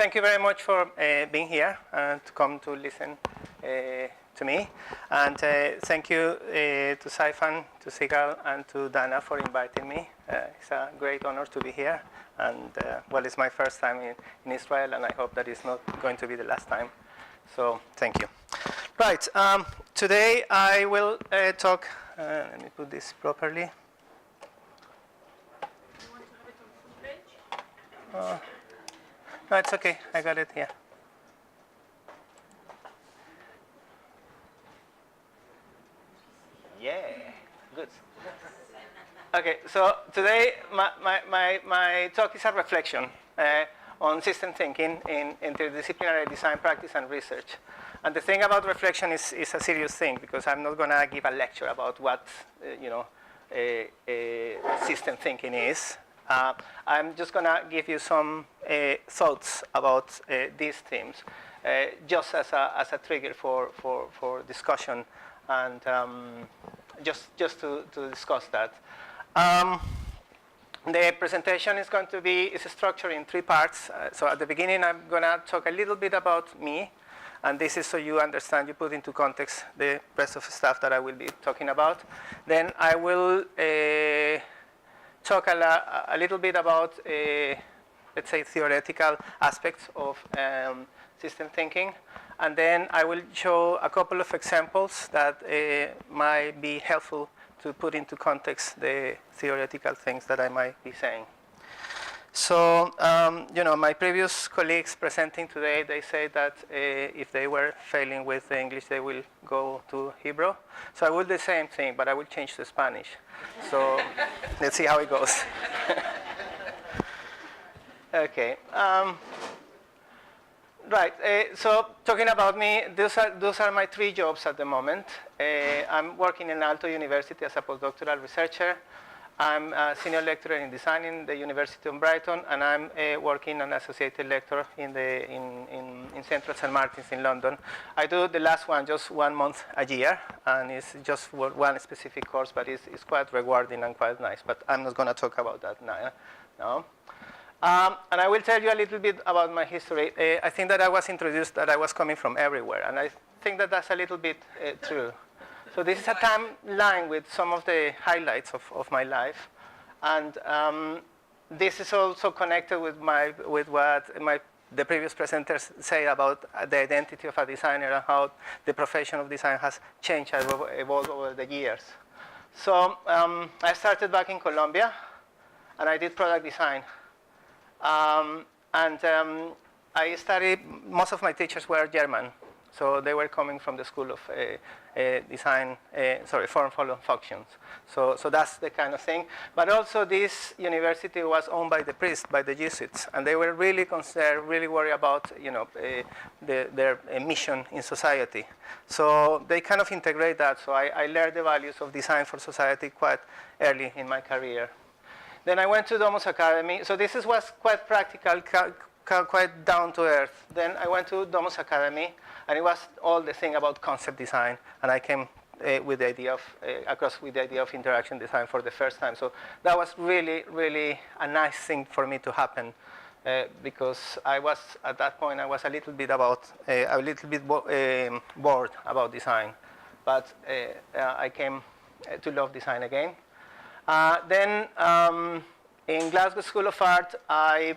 thank you very much for being here and to come to listen to me. And thank you to Sayfan, to Sigal, and to Dana for inviting me. It's a great honor to be here. And well, it's my first time in Israel, and I hope that it's not going to be the last time. So thank you. Right, today I will talk, let me put this properly. You want to have it on full page? No, it's okay, I got it here. Yeah, good. Okay, so today my talk is a reflection on system thinking in interdisciplinary design practice and research. And the thing about reflection is a serious thing, because I'm not going to give a lecture about what system thinking is. I'm just going to give you some thoughts about these themes, just as a trigger for discussion, and just to discuss that. The presentation is going to be structured in 3 parts. So at the beginning, I'm going to talk a little bit about me. And this is so you understand, you put into context the rest of the stuff that I will be talking about. Then I will talk a little bit about, let's say, theoretical aspects of system thinking. And then I will show a couple of examples that might be helpful to put into context the theoretical things that I might be saying. So, my previous colleagues presenting today, they say that if they were failing with English, they will go to Hebrew. So I will do the same thing, but I will change to Spanish. So let's see how it goes. Okay. Right. So talking about me, those are my 3 jobs at the moment. I'm working in Aalto University as a postdoctoral researcher. I'm a senior lecturer in design in the University of Brighton, and I'm working an associated lecturer in Central St. Martin's in London. I do the last one just 1 month a year, and it's just one specific course, but it's quite rewarding and quite nice. But I'm not going to talk about that now. And I will tell you a little bit about my history. I think that I was introduced that I was coming from everywhere, and I think that that's a little bit true. So this is a timeline with some of the highlights of my life, and this is also connected with what the previous presenters say about the identity of a designer and how the profession of design has changed and evolved over the years. So I started back in Colombia, and I did product design, I studied. Most of my teachers were German. So they were coming from the school of form follow functions. So that's the kind of thing. But also this university was owned by the priests, by the Jesuits, and they were really concerned, really worried about their mission in society. So they kind of integrate that. So I learned the values of design for society quite early in my career. Then I went to DWoC Academy. So this was quite practical, quite down to earth. Then I went to DWoC Academy, and it was all the thing about concept design. And I came with the idea of across with the idea of interaction design for the first time. So that was really, really a nice thing for me to happen, because I was at that point I was a little bit bored about design, but I came to love design again. Then in Glasgow School of Art, I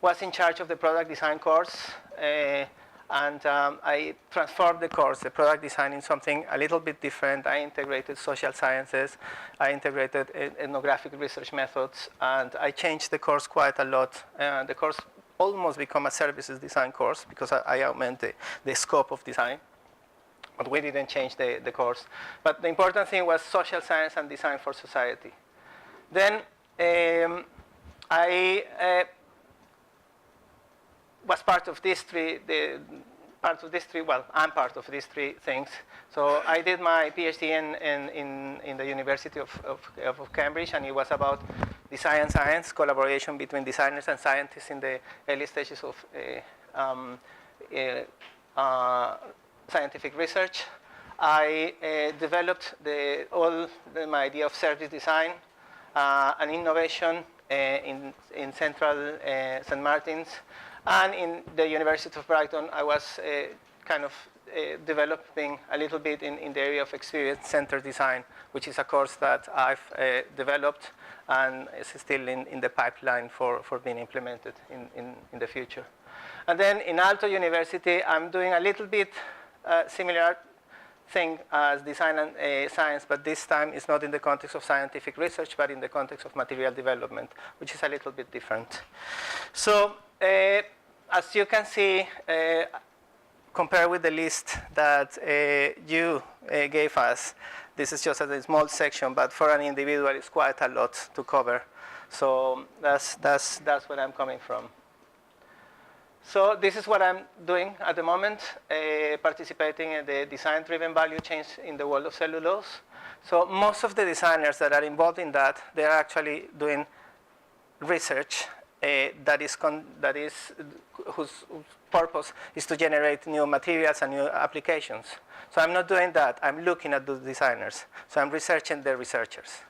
was in charge of the product design course, and I transformed the course, the product design, in something a little bit different. I integrated social sciences, I integrated ethnographic research methods, and I changed the course quite a lot. The course almost became a services design course because I augmented the scope of design. But we didn't change the course. But the important thing was social science and design for society. Then I was part of these 3. Well, I'm part of these 3 things. So I did my Ph.D. in the University of Cambridge, and it was about design and science, collaboration between designers and scientists in the early stages of scientific research. I developed my idea of service design and innovation in central St. Martin's. And in the University of Brighton, I was kind of developing a little bit in the area of experience-centered design, which is a course that I've developed and is still in the pipeline for being implemented in the future. And then in Aalto University, I'm doing a little bit similar thing as design and science, but this time it's not in the context of scientific research, but in the context of material development, which is a little bit different. So as you can see, compared with the list that you gave us, this is just a small section, but for an individual, it's quite a lot to cover. So that's where I'm coming from. So this is what I'm doing at the moment, participating in the design-driven value chains in the world of cellulose. So most of the designers that are involved in that, they're actually doing research whose purpose is to generate new materials and new applications. So I'm not doing that. I'm looking at those designers. So I'm researching the researchers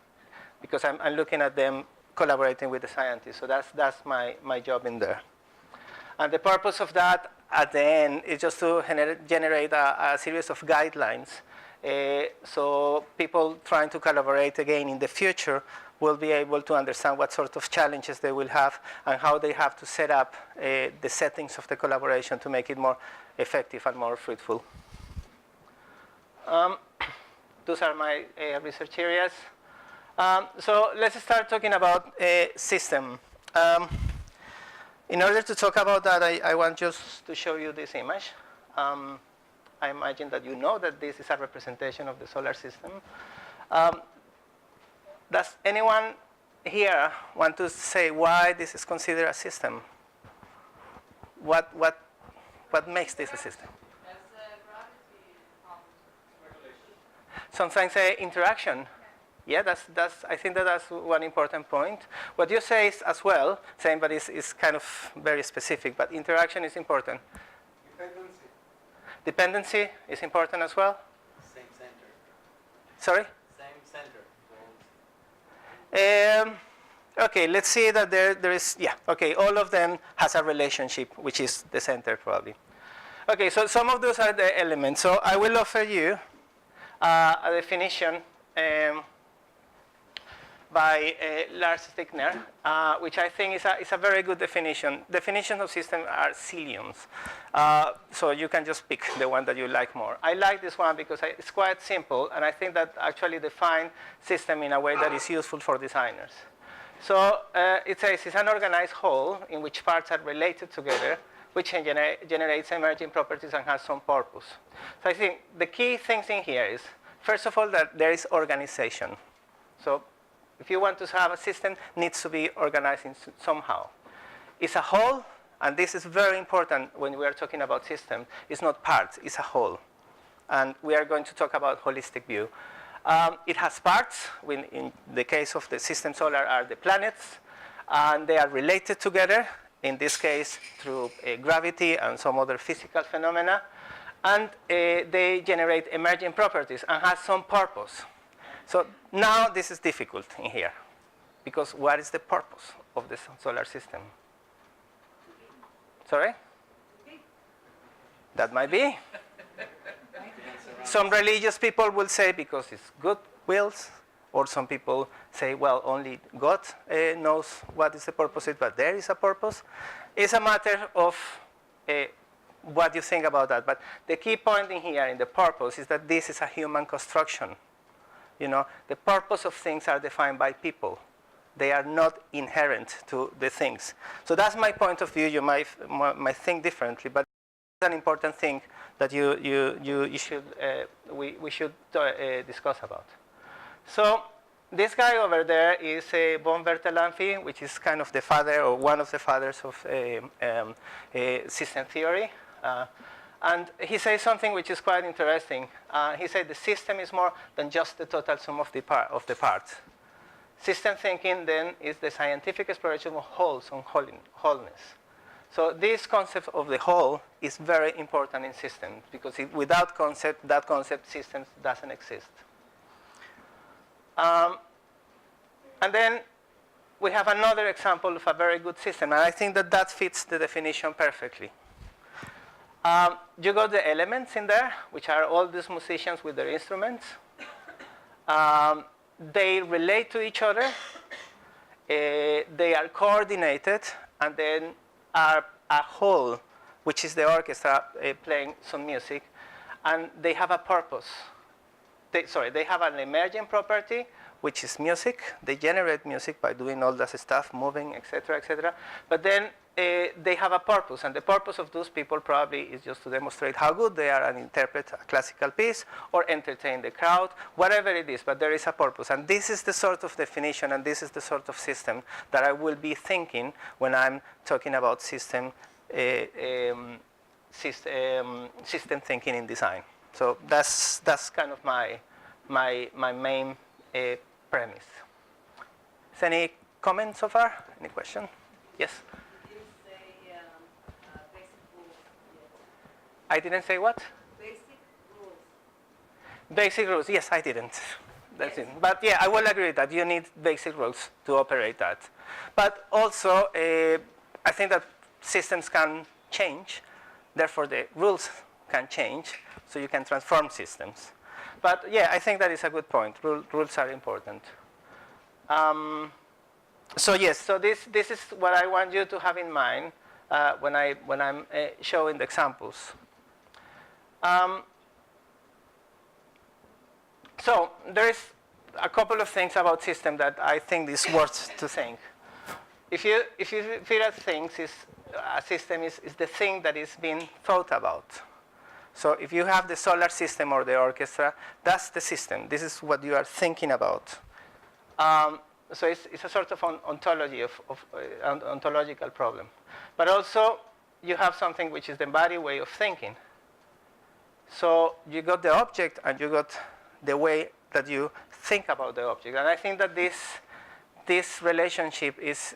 because I'm looking at them collaborating with the scientists. So that's my job in there. And the purpose of that at the end is just to generate a series of guidelines. So people trying to collaborate again in the future will be able to understand what sort of challenges they will have and how they have to set up the settings of the collaboration to make it more effective and more fruitful. Those are my research areas. So let's start talking about a system. In order to talk about that, I want just to show you this image. I imagine that you know that this is a representation of the solar system. Does anyone here want to say why this is considered a system? What makes this a system? Sometimes say interaction. Yeah, I think that's one important point. What you say is as well, saying but is kind of very specific, but interaction is important. Dependency. Dependency is important as well? Same center. Sorry? Same center. Okay, let's see that there is, yeah, okay, all of them has a relationship, which is the center probably. Okay, so some of those are the elements. So I will offer you a definition by Lars Stickner, which I think is a very good definition. Definitions of systems are zillions. So you can just pick the one that you like more. I like this one because it's quite simple, and I think that actually defines system in a way that is useful for designers. So it says it's an organized whole in which parts are related together, which generates emerging properties and has some purpose. So I think the key things in here is, first of all, that there is organization. So if you want to have a system, it needs to be organized somehow. It's a whole, and this is very important when we are talking about systems. It's not parts, it's a whole. And we are going to talk about holistic view. It has parts. In the case of the system solar are the planets, and they are related together, in this case through gravity and some other physical phenomena. And they generate emerging properties and have some purpose. So now this is difficult in here, because what is the purpose of the solar system? Sorry? That might be. Some religious people will say because it's good wills, or some people say, well, only God knows what is the purpose, but there is a purpose. It's a matter of what you think about that. But the key point in here in the purpose is that this is a human construction. You know, the purpose of things are defined by people. They are not inherent to the things. So that's my point of view. You might think differently, but it's an important thing that we should discuss about. So this guy over there is von Bertalanffy, which is kind of the father or one of the fathers of system theory. And he says something which is quite interesting. He said the system is more than just the total sum of the parts. System thinking, then, is the scientific exploration of wholes and wholeness. So this concept of the whole is very important in systems, because without that concept, systems doesn't exist. And then we have another example of a very good system, and I think that that fits the definition perfectly. You got the elements in there, which are all these musicians with their instruments. They relate to each other. They are coordinated, and then are a whole, which is the orchestra playing some music, and they have a purpose. They have an emergent property, which is music. They generate music by doing all that stuff, moving, etc., etc. But then they have a purpose, and the purpose of those people probably is just to demonstrate how good they are and interpret a classical piece or entertain the crowd, whatever it is, but there is a purpose. And this is the sort of definition, and this is the sort of system that I will be thinking when I'm talking about system thinking in design. So that's kind of my main premise. Is any comment so far? Any question? Yes? You didn't say basic rules yet. I didn't say what? Basic rules. Basic rules. Yes, I didn't. That's it. But yeah, I will agree that you need basic rules to operate that. But also, I think that systems can change. Therefore, the rules can change, so you can transform systems. But yeah, I think that is a good point. Rules are important. So yes, so this is what I want you to have in mind when I'm showing the examples. So there is a couple of things about system that I think is worth to think. If you feel that a system is the thing that is being thought about. So if you have the solar system or the orchestra, that's the system. This is what you are thinking about. So it's a sort of ontology ontological problem. But also, you have something which is the embodied way of thinking. So you got the object, and you got the way that you think about the object. And I think that this relationship is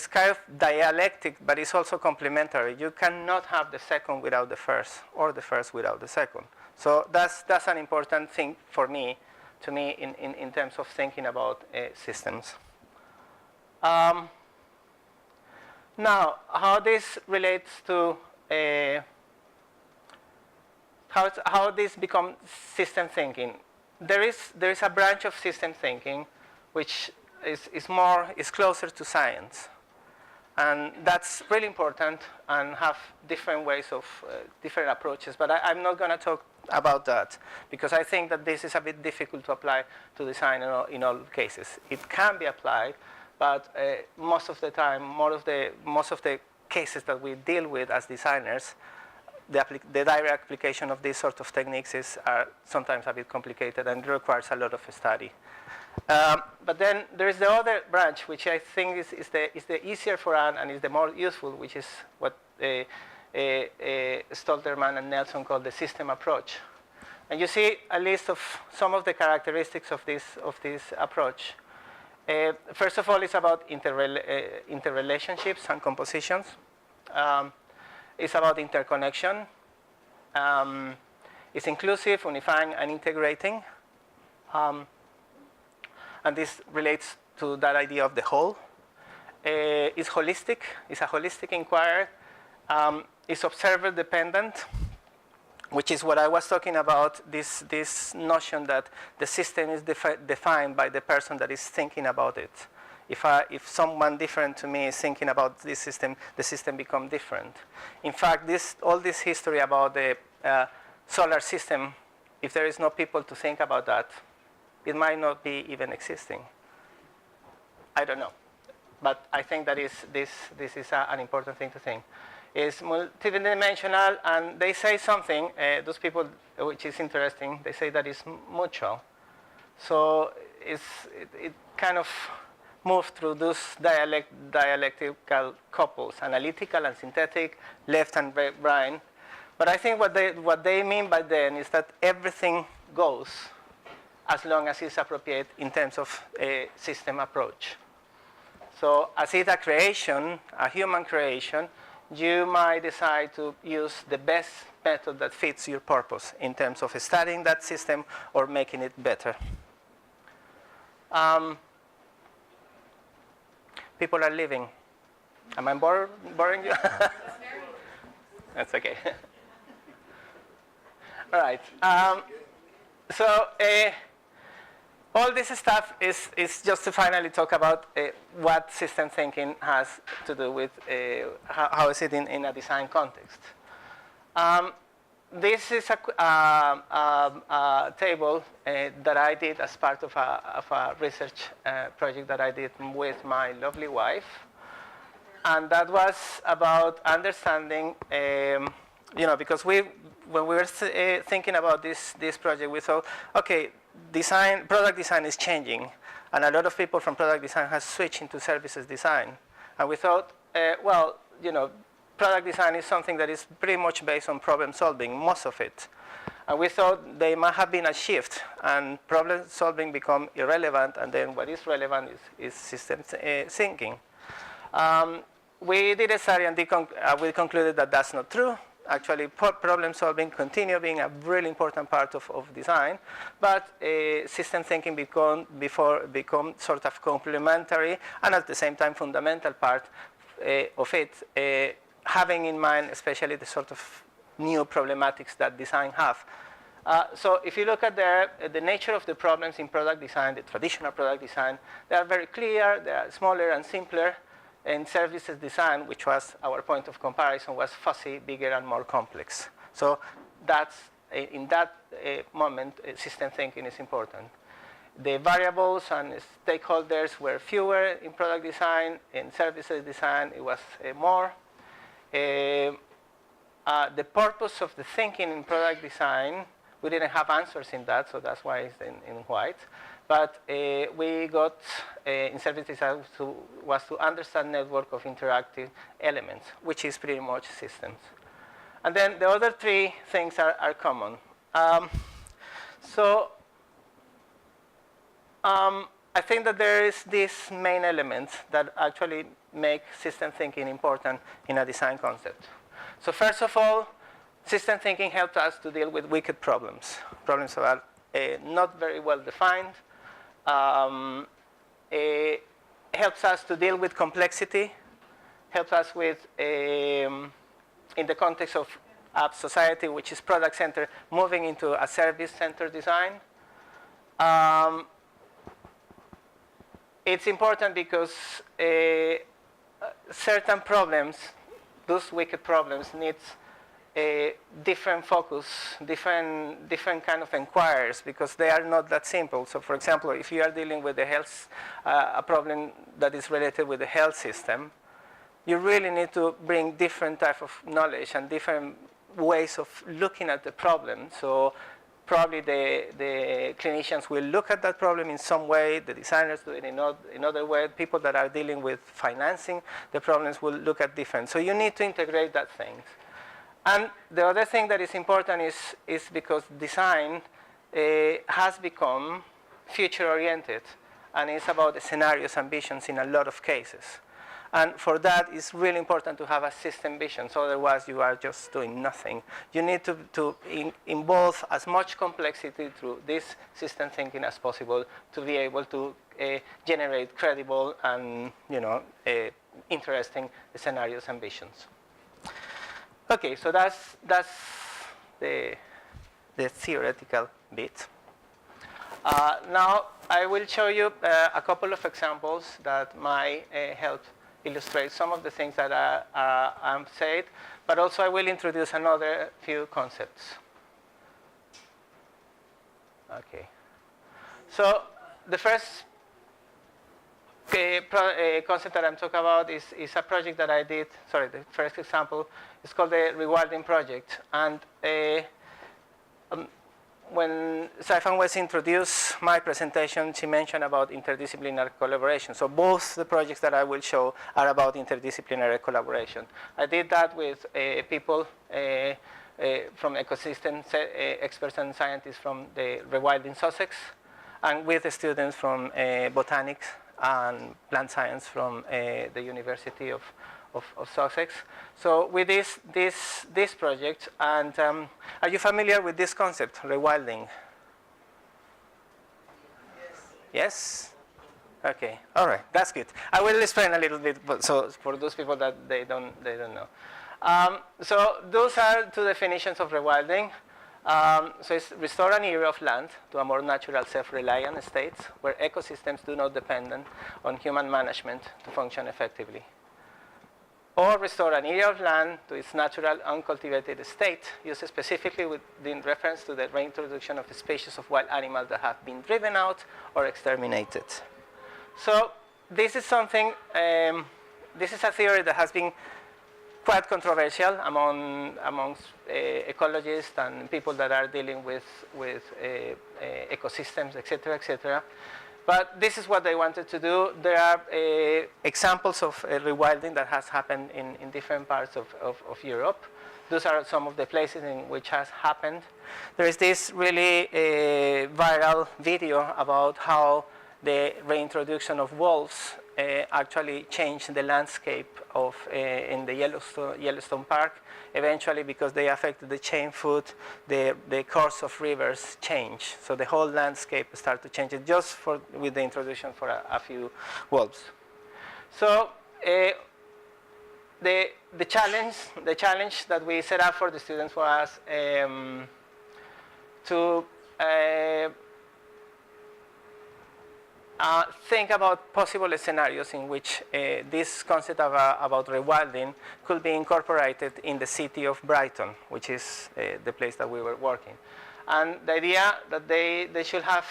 kind of dialectic, but it's also complementary. You cannot have the second without the first, or the first without the second. So that's an important thing for me, in terms of thinking about systems. Now, how this relates to how this becomes system thinking. There is a branch of system thinking which is closer to science. And that's really important, and have different ways of, different approaches. But I'm not going to talk about that, because I think that this is a bit difficult to apply to design in all cases. It can be applied, but most of the time, most of the cases that we deal with as designers, the direct application of these sort of techniques are sometimes a bit complicated and requires a lot of study. But then there is the other branch, which I think is the easier for and is the more useful, which is what Stolterman and Nelson call the system approach. And you see a list of some of the characteristics of this approach. First of all, it's about interrelationships and compositions. It's about interconnection. It's inclusive, unifying, and integrating. And this relates to that idea of the whole. It's holistic. It's a holistic inquiry. It's observer-dependent, which is what I was talking about, this notion that the system is defined by the person that is thinking about it. If someone different to me is thinking about this system, the system becomes different. In fact, all this history about the solar system, if there is no people to think about that, it might not be even existing. I don't know. But I think that this is an important thing to think. It's multidimensional, and they say something, those people, which is interesting, they say that it's mutual. So it kind of moves through those dialectical couples, analytical and synthetic, left and right. But I think what they mean by then is that everything goes as long as it's appropriate in terms of a system approach. So as it's a creation, a human creation, you might decide to use the best method that fits your purpose in terms of studying that system or making it better. people are living. Am I boring you? That's okay. All right. So all this stuff is just to finally talk about what system thinking has to do with how is it in a design context. This is a table that I did as part of a research project that I did with my lovely wife. And that was about understanding, because when we were thinking about this project, we thought, okay, product design is changing. And a lot of people from product design have switched into services design. And we thought, product design is something that is pretty much based on problem solving, most of it. And we thought there might have been a shift and problem solving become irrelevant, and then what is relevant is system thinking. We did a study and we concluded that that's not true. Actually, problem solving continue being a really important part of design, but system thinking become sort of complementary and at the same time fundamental part of it, having in mind especially the sort of new problematics that design have. So if you look at the nature of the problems in product design, the traditional product design, they are very clear, they are smaller and simpler. In services design, which was our point of comparison, was fussy, bigger, and more complex. So that's, in that moment, system thinking is important. The variables and stakeholders were fewer in product design. In services design, it was more. The purpose of the thinking in product design, we didn't have answers in that, so that's why it's in white. But we got in service design was to understand network of interactive elements, which is pretty much systems. And then the other three things are common. I think that there is this main element that actually make system thinking important in a design concept. So first of all, system thinking helps us to deal with wicked problems that are not very well defined. It helps us to deal with complexity, helps us with, in the context of app society, which is product-centered, moving into a service-centered design. It's important because certain problems, those wicked problems, needs a different focus, different kind of inquiries, because they are not that simple. So for example, if you are dealing with the health, a problem that is related with the health system, you really need to bring different type of knowledge and different ways of looking at the problem. So probably the clinicians will look at that problem in some way, the designers do it in another way, people that are dealing with financing the problems will look at different. So you need to integrate that thing. And the other thing that is important is because design has become future-oriented, and it's about the scenarios and visions in a lot of cases. And for that, it's really important to have a system vision, so otherwise you are just doing nothing. You need to involve as much complexity through this system thinking as possible to be able to generate credible and interesting scenarios and visions. Okay, so that's the theoretical bit. Now I will show you a couple of examples that might help illustrate some of the things that I'm said, but also I will introduce another few concepts. Okay, so the first concept that I'm talking about is a project that I did. Sorry, the first example is called the Rewilding Project. And when Sayfan was introduced my presentation, she mentioned about interdisciplinary collaboration. So both the projects that I will show are about interdisciplinary collaboration. I did that with people from ecosystem experts and scientists from the Rewilding Sussex, and with the students from botanics and plant science from the University of Sussex. So with this project, and are you familiar with this concept, rewilding? Yes? Okay, all right, that's good. I will explain a little bit, but so for those people that they don't know. So those are two definitions of rewilding. So it's restore an area of land to a more natural, self-reliant state where ecosystems do not depend on human management to function effectively. Or restore an area of land to its natural, uncultivated state, used specifically in reference to the reintroduction of species of wild animals that have been driven out or exterminated. So this is something, this is a theory that has been quite controversial amongst ecologists and people that are dealing with ecosystems, et cetera. But this is what they wanted to do. There are examples of rewilding that has happened in different parts of Europe. Those are some of the places in which has happened. There is this really viral video about how the reintroduction of wolves actually changed the landscape of in the Yellowstone Park. Eventually, because they affected the chain food, the course of rivers changed. So the whole landscape started to change just with the introduction for a few wolves. So the challenge that we set up for the students was to think about possible scenarios in which this concept about rewilding could be incorporated in the city of Brighton, which is the place that we were working. And the idea that they should have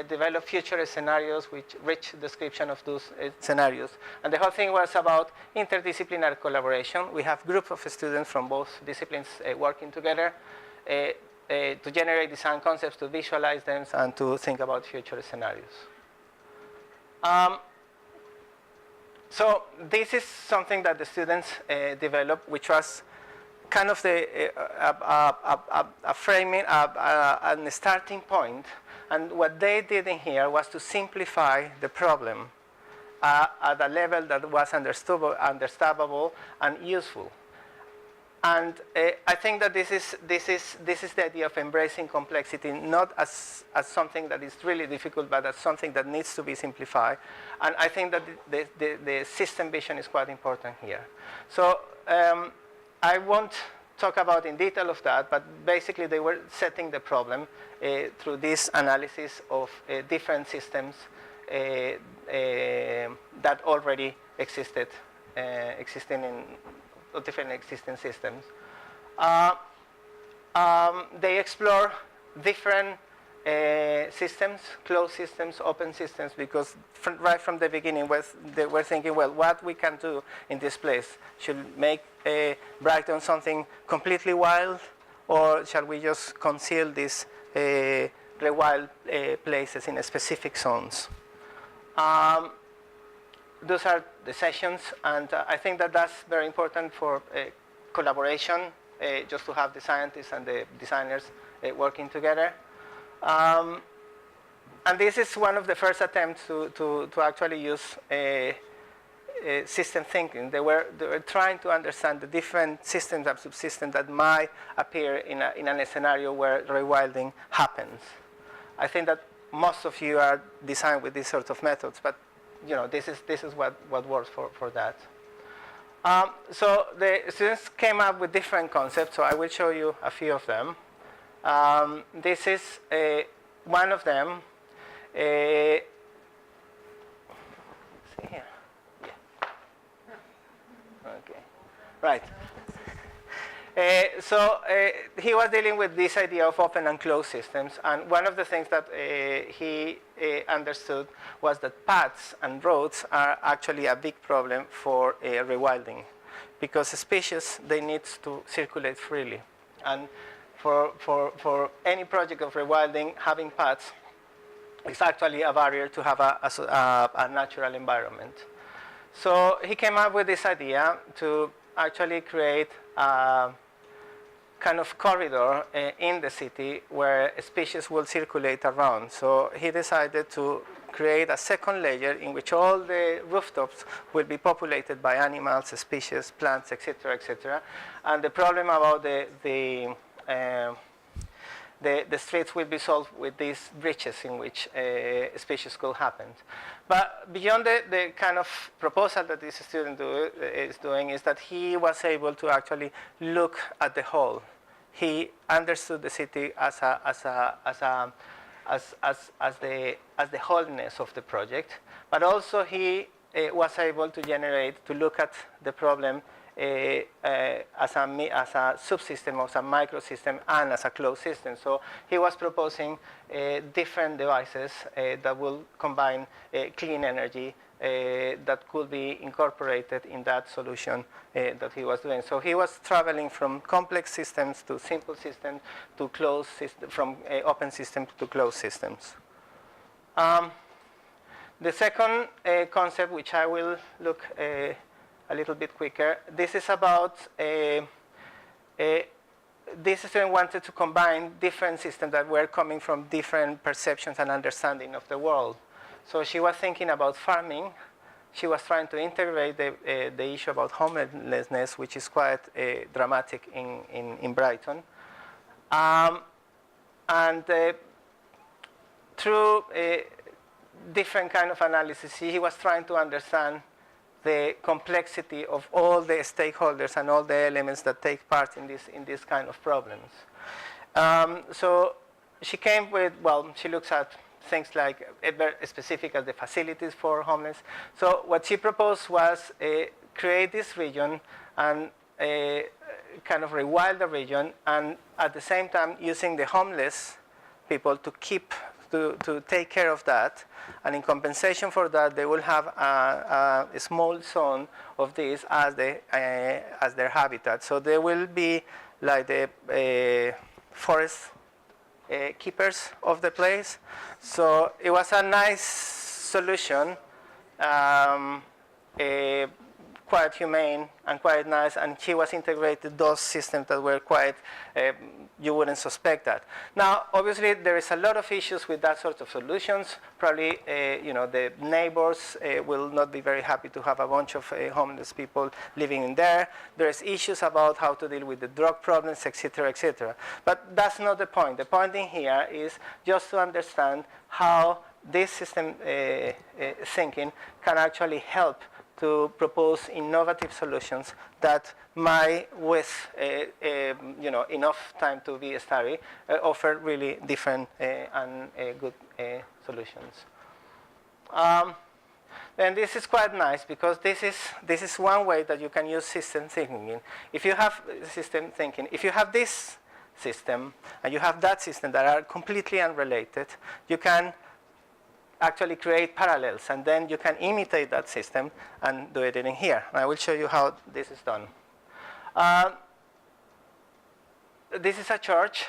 developed future scenarios with rich description of those scenarios. And the whole thing was about interdisciplinary collaboration. We have groups of students from both disciplines working together to generate design concepts, to visualize them, and to think about future scenarios. So this is something that the students developed, which was kind of a framing, a starting point. And what they did in here was to simplify the problem at a level that was understandable and useful. And I think that this is the idea of embracing complexity, not as something that is really difficult, but as something that needs to be simplified. And I think that the system vision is quite important here. So I won't talk about in detail of that, but basically they were setting the problem through this analysis of different systems that already existing in different existing systems. They explore different systems, closed systems, open systems, because right from the beginning they were thinking, well, what we can do in this place? Should make Brighton something completely wild, or shall we just conceal these wild places in specific zones? Those are the sessions, and I think that that's very important for collaboration, just to have the scientists and the designers working together. And this is one of the first attempts to actually use system thinking. They were trying to understand the different systems and subsystems that might appear in a scenario where rewilding happens. I think that most of you are designed with these sorts of methods, but you know, this is what works for that. So the students came up with different concepts, so I will show you a few of them. This is one of them. See here. Yeah. Okay. Right. So he was dealing with this idea of open and closed systems, and one of the things that he understood was that paths and roads are actually a big problem for rewilding, because species, they need to circulate freely, and for any project of rewilding, having paths is actually a barrier to have a natural environment. So he came up with this idea to actually create a kind of corridor in the city where species will circulate around. So he decided to create a second layer in which all the rooftops will be populated by animals, species, plants, etc., etc. And the problem about the the streets will be solved with these bridges in which species could happen. But beyond the kind of proposal that this student is doing is that he was able to actually look at the whole. He understood the city as the wholeness of the project, but also he was able to look at the problem as a subsystem, as a microsystem, and as a closed system. So he was proposing different devices that will combine clean energy that could be incorporated in that solution that he was doing. So he was traveling from complex systems to simple systems to closed systems, from open systems to closed systems. The second concept, which I will look a little bit quicker, this is about this student wanted to combine different systems that were coming from different perceptions and understanding of the world. So she was thinking about farming. She was trying to integrate the issue about homelessness, which is quite dramatic in Brighton. And through different kind of analysis, he was trying to understand the complexity of all the stakeholders and all the elements that take part in this kind of problems. So she came with, well, she looks at things like very specific as the facilities for homeless. So what she proposed was create this region and kind of rewild the region, and at the same time using the homeless people to take care of that, and in compensation for that, they will have a small zone of this as their habitat. So they will be like the forest keepers of the place. So it was a nice solution, quite humane and quite nice, and she was integrated those systems that were quite, you wouldn't suspect that. Now, obviously, there is a lot of issues with that sort of solutions. Probably, the neighbors will not be very happy to have a bunch of homeless people living in there. There's issues about how to deal with the drug problems, et cetera, et cetera. But that's not the point. The point in here is just to understand how this system thinking can actually help to propose innovative solutions that might, with enough time to be studied, offer really different and good solutions. And this is quite nice because this is one way that you can use system thinking. If you have system thinking, if you have this system and you have that system that are completely unrelated, you can actually create parallels, and then you can imitate that system and do it in here. And I will show you how this is done. This is a church.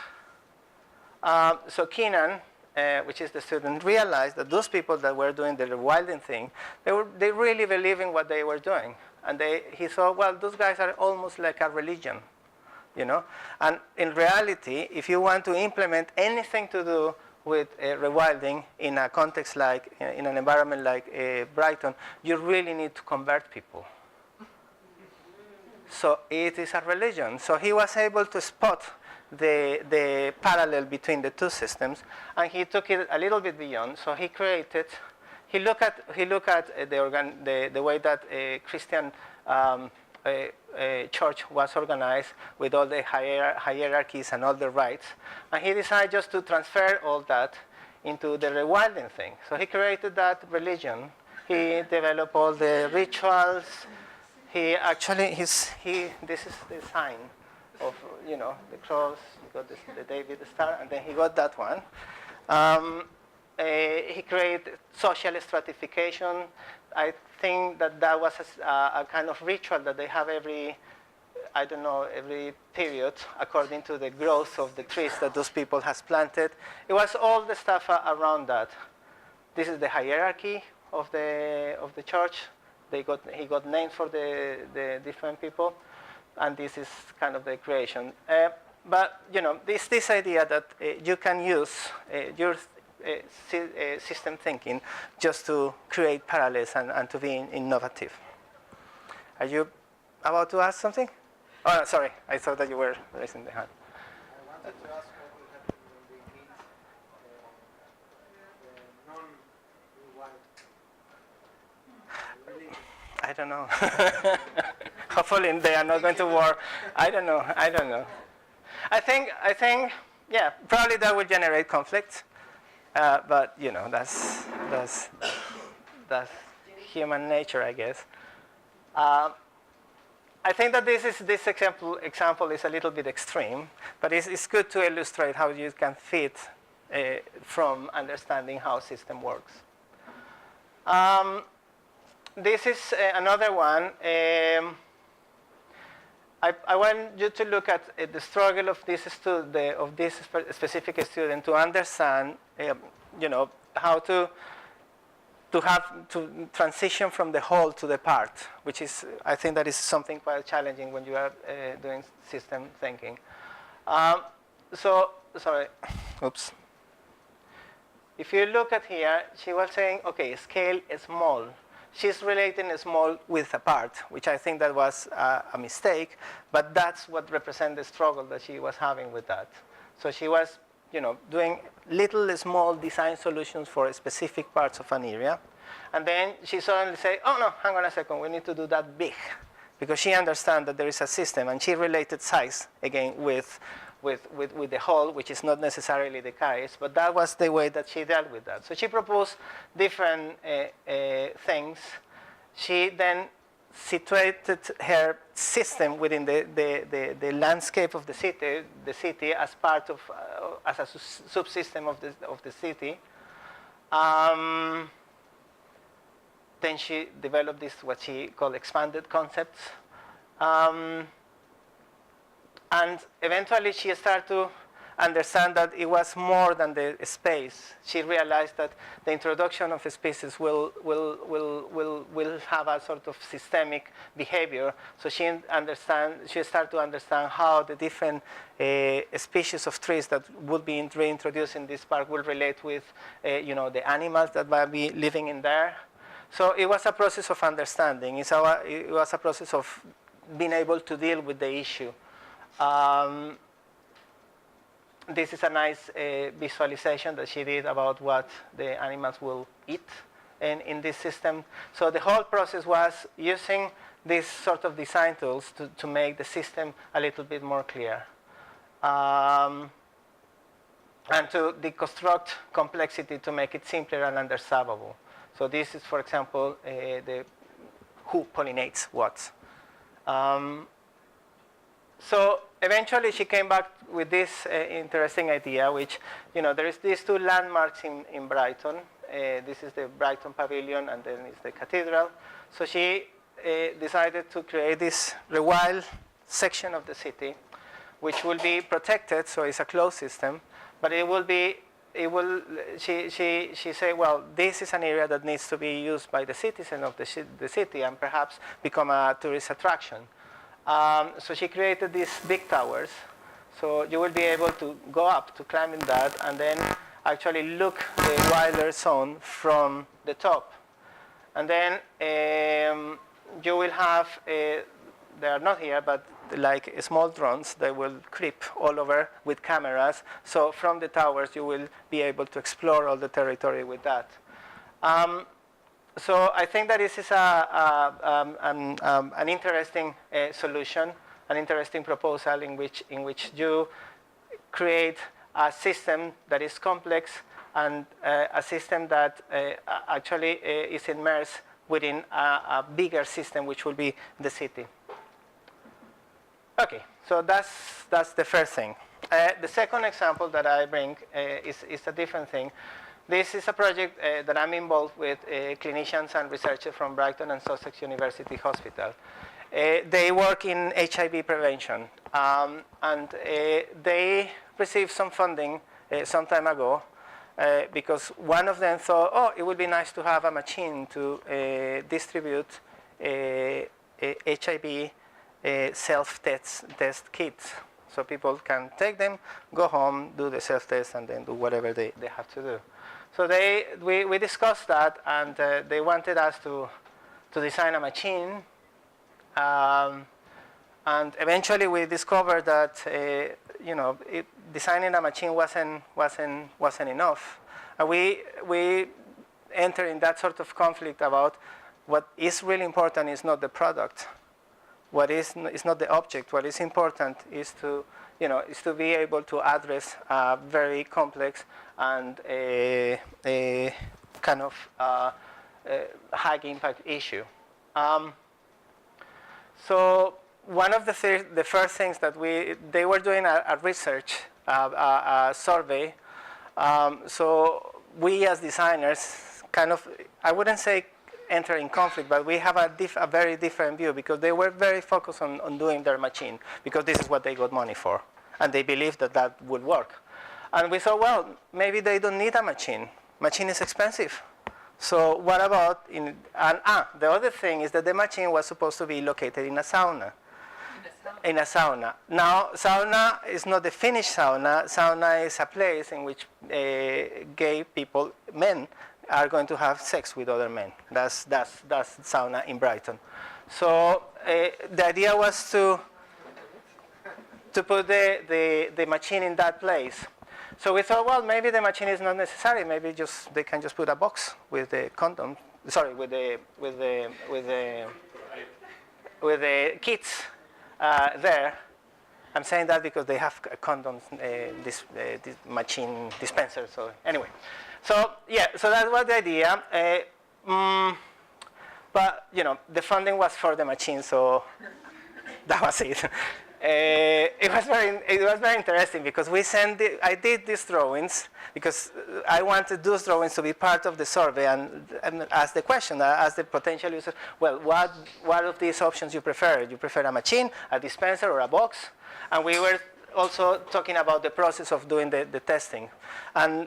So Keenan, which is the student, realized that those people that were doing the rewilding thing, they really believed in what they were doing. And he thought, well, those guys are almost like a religion, And in reality, if you want to implement anything to do with rewilding in a context like, in an environment like Brighton, you really need to convert people. So it is a religion. So he was able to spot the parallel between the two systems, and he took it a little bit beyond. So he looked at the way that a Christian church was organized with all the hierarchies and all the rites, and he decided just to transfer all that into the rewilding thing. So he created that religion. He developed all the rituals. He actually this is the sign of the cross. He got the David star, and then he got that one. He created social stratification. I think that was a kind of ritual that they have every period according to the growth of the trees that those people has planted. It was all the stuff around that. This is the hierarchy of the church. He got names for the different people, and this is kind of the creation. But this idea that you can use your system thinking just to create parallels and to be innovative. Are you about to ask something? Oh, sorry, I thought that you were raising the hand. I wanted to ask what will happen when don't know. Hopefully they are not going to war. I don't know. I think, yeah, probably that will generate conflict. But you know, that's human nature, I guess. I think that this example is a little bit extreme, but it's good to illustrate how you can fit from understanding how system works. This is another one. I want you to look at the struggle of this specific student to understand, you know, how to transition from the whole to the part, which is, I think that is something quite challenging when you are doing system thinking. Sorry, oops. If you look at here, she was saying, okay, scale is small. She's relating small with a part, which I think that was a mistake, but that's what represents the struggle that she was having with that. So she was, you know, doing little small design solutions for specific parts of an area. And then she suddenly said, oh no, hang on a second, we need to do that big. Because she understands that there is a system, and she related size, again, with the whole, which is not necessarily the case, but that was the way that she dealt with that. So she proposed different things. She then situated her system within the landscape of the city as part of, as a subsystem of the city. Then she developed this, what she called expanded concepts. And eventually she started to understand that it was more than the space. She realized that the introduction of species will have a sort of systemic behavior. So she started to understand how the different species of trees that would be reintroduced in this park will relate with you know, the animals that might be living in there. So it was a process of understanding. It was a process of being able to deal with the issue. This is a nice visualization that she did about what the animals will eat in this system. So the whole process was using these sort of design tools to make the system a little bit more clear. And to deconstruct complexity to make it simpler and understandable. So this is, for example, who pollinates what. So eventually she came back with this interesting idea, which, you know, there is these two landmarks in Brighton. This is the Brighton Pavilion, and then it's the cathedral. So she decided to create this rewild section of the city, which will be protected, so it's a closed system, but she said, well, this is an area that needs to be used by the citizens of the city and perhaps become a tourist attraction. So she created these big towers. So you will be able to go up to climb in that and then actually look the wilder zone from the top. And then you will have, they are not here, but like small drones that will creep all over with cameras. So from the towers, you will be able to explore all the territory with that. So I think that this is an interesting solution, an interesting proposal in which you create a system that is complex and a system that actually is immersed within a bigger system, which will be the city. Okay, so that's the first thing. The second example that I bring is a different thing. This is a project that I'm involved with clinicians and researchers from Brighton and Sussex University Hospital. They work in HIV prevention, and they received some funding some time ago because one of them thought, oh, it would be nice to have a machine to distribute HIV self-test kits. So people can take them, go home, do the self-test, and then do whatever they have to do. So we discussed that, and they wanted us to design a machine. And eventually we discovered that you know, designing a machine wasn't enough. And we entered in that sort of conflict about what is really important is not the product. What is not the object. What is important is to, is to be able to address a very complex and a kind of high impact issue. So one of the first things that they were doing a research, a survey. So we as designers kind of, I wouldn't say enter in conflict, but we have a very different view, because they were very focused on doing their machine, because this is what they got money for, and they believed that would work. And we thought, well, maybe they don't need a machine. Machine is expensive. So what about the other thing is that the machine was supposed to be located in a sauna. In a sauna. Now, sauna is not the Finnish sauna. Sauna is a place in which gay people, men, are going to have sex with other men. That's sauna in Brighton. So the idea was to put the machine in that place. So we thought, well, maybe the machine is not necessary. Maybe they can just put a box with the condom. Sorry, with the kits there. I'm saying that because they have condoms, this machine dispenser. So anyway, so that was the idea. But the funding was for the machine, so that was it. It was very interesting, because I did these drawings because I wanted those drawings to be part of the survey and ask the question, ask the potential users, well, what of these options you prefer? You prefer a machine, a dispenser, or a box? And we were also talking about the process of doing the testing. And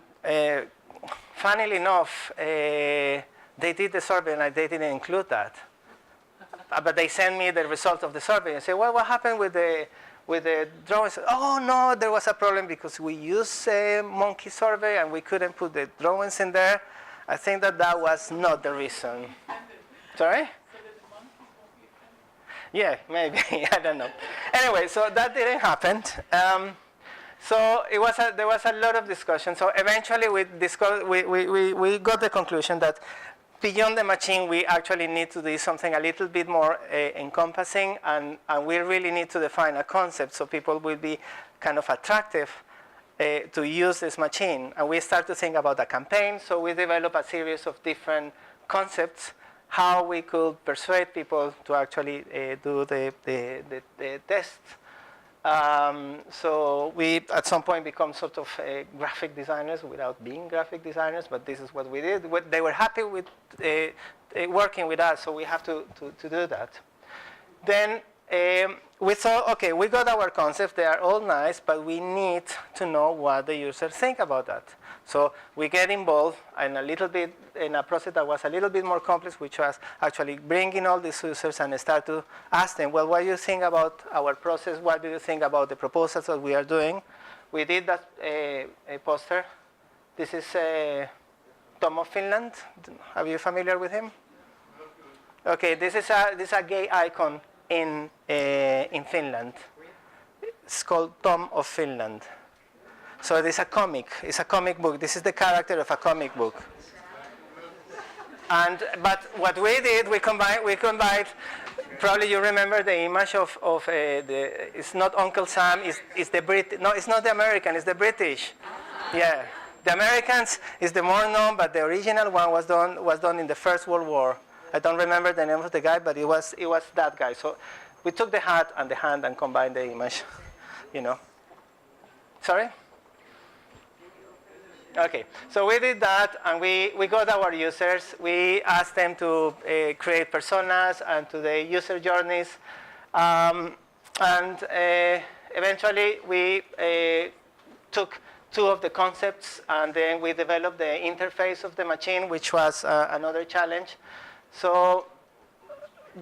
funnily enough, they did the survey and they didn't include that. But they sent me the result of the survey and say, well, what happened with the drawings? Oh, no, there was a problem because we used a monkey survey and we couldn't put the drawings in there. I think that was not the reason. Sorry? Yeah, maybe. I don't know. Anyway, so that didn't happen. So there was a lot of discussion. So eventually we got the conclusion that beyond the machine, we actually need to do something a little bit more encompassing, and we really need to define a concept so people will be kind of attractive to use this machine. And we start to think about a campaign, so we develop a series of different concepts, how we could persuade people to actually do the test. So we, at some point, become sort of graphic designers without being graphic designers, but this is what we did. They were happy with working with us, so we have to do that. Then we thought, okay, we got our concepts. They are all nice, but we need to know what the users think about that. So we get involved in a process that was a little bit more complex, which was actually bringing all these users and start to ask them, well, what do you think about our process? What do you think about the proposals that we are doing? We did that a poster. This is Tom of Finland. Are you familiar with him? Okay, this is a gay icon in Finland. It's called Tom of Finland. So it's a comic. It's a comic book. This is the character of a comic book. But what we did, we combined. Probably you remember the image of it's not Uncle Sam. It's the Brit. No, it's not the American. It's the British. Yeah, the Americans is the more known, but the original one was done in the First World War. I don't remember the name of the guy, but it was that guy. So we took the hat and the hand and combined the image. Sorry. Okay, so we did that, and we got our users. We asked them to create personas and to the user journeys. Eventually, we took two of the concepts, and then we developed the interface of the machine, which was another challenge. So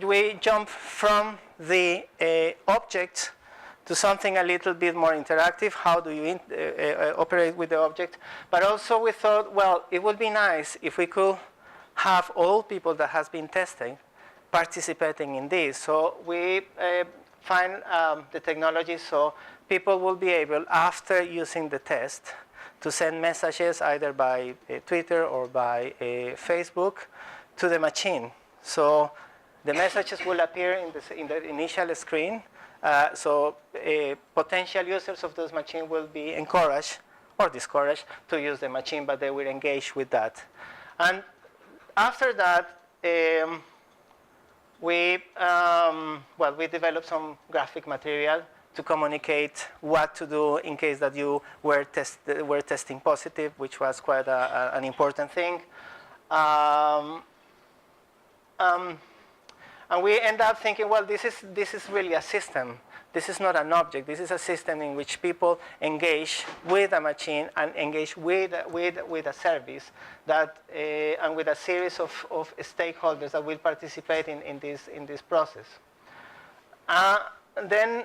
we jumped from the object to something a little bit more interactive. How do you operate with the object? But also we thought, well, it would be nice if we could have all people that has been testing participating in this. So we find the technology so people will be able, after using the test, to send messages either by Twitter or by Facebook to the machine. So the messages will appear in the initial screen. So potential users of those machines will be encouraged or discouraged to use the machine, but they will engage with that. And after that, we developed some graphic material to communicate what to do in case that you were testing positive, which was quite an important thing. And we end up thinking, well, this is really a system. This is not an object. This is a system in which people engage with a machine and engage with a service that and with a series of stakeholders that will participate in this process. Then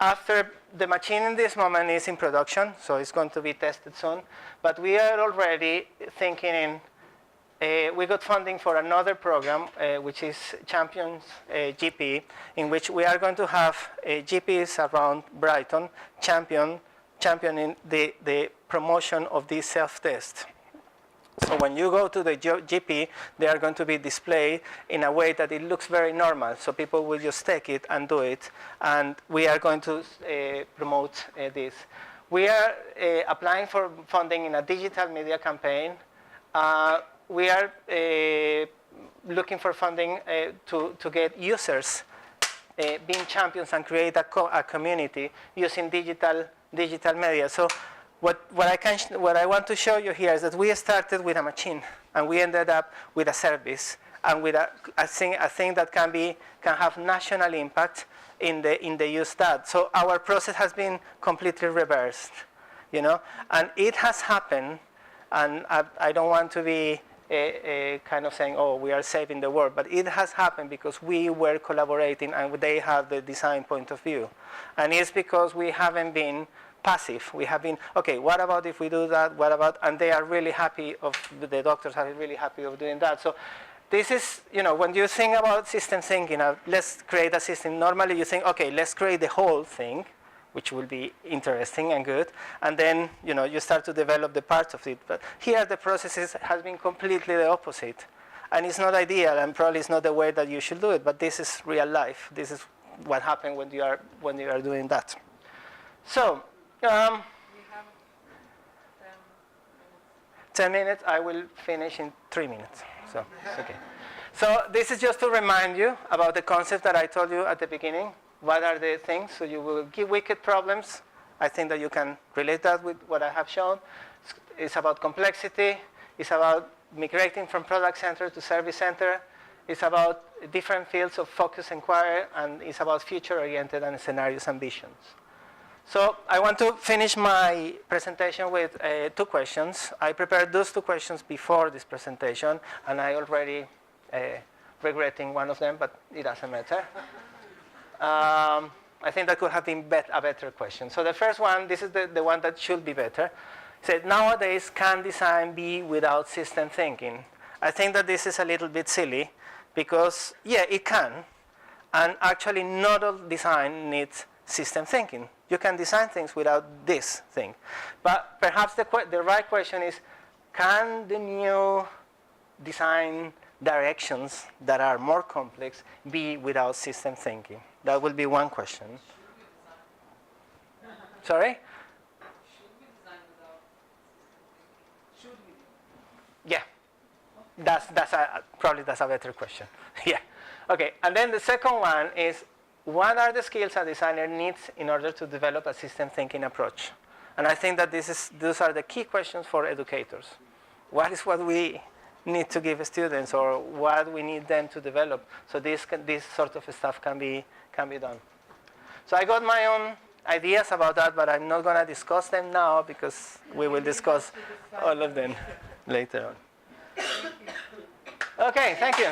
after the machine in this moment is in production, so it's going to be tested soon, but we are already thinking in, we got funding for another program, which is Champions GP, in which we are going to have GPs around Brighton championing the promotion of this self-test. So when you go to the GP, they are going to be displayed in a way that it looks very normal. So people will just take it and do it. And we are going to promote this. We are applying for funding in a digital media campaign. We are looking for funding to get users being champions and create a community using digital media. So what I want to show you here is that we started with a machine and we ended up with a service and with a thing that can have national impact in the use that. So our process has been completely reversed, you know, and it has happened. And I don't want to be kind of saying, oh, we are saving the world, but it has happened because we were collaborating and they have the design point of view. And it's because we haven't been passive. We have been, okay, what about if we do that? What about, and they are really happy the doctors are really happy of doing that. So this is, you know, when you think about system thinking, let's create a system, normally you think, okay, let's create the whole thing, which will be interesting and good, and then, you know, you start to develop the parts of it. But here the process has been completely the opposite. And it's not ideal, and probably it's not the way that you should do it, but this is real life. This is what happens when you are doing that. So, We have 10 minutes, I will finish in 3 minutes. So, it's okay. So this is just to remind you about the concept that I told you at the beginning. What are the things? So you will give wicked problems. I think that you can relate that with what I have shown. It's about complexity. It's about migrating from product center to service center. It's about different fields of focus inquiry, and it's about future-oriented and scenarios ambitions. So I want to finish my presentation with 2 questions. I prepared those 2 questions before this presentation, and I already regretting one of them, but it doesn't matter. I think that could have been a better question. So the first one, this is the one that should be better. It said, nowadays, can design be without system thinking? I think that this is a little bit silly because, yeah, it can. And actually, not all design needs system thinking. You can design things without this thing. But perhaps the right question is, can the new design directions that are more complex be without system thinking? That will be one question. Sorry? Should we design without system thinking? Should we? Yeah. Probably that's a better question. Yeah. Okay. And then the second one is, what are the skills a designer needs in order to develop a system thinking approach? And I think that those are the key questions for educators. What is what we need to give students, or what we need them to develop, so this sort of stuff can be done. So I got my own ideas about that, but I'm not going to discuss them now because we will discuss all of them later on. Okay, thank you.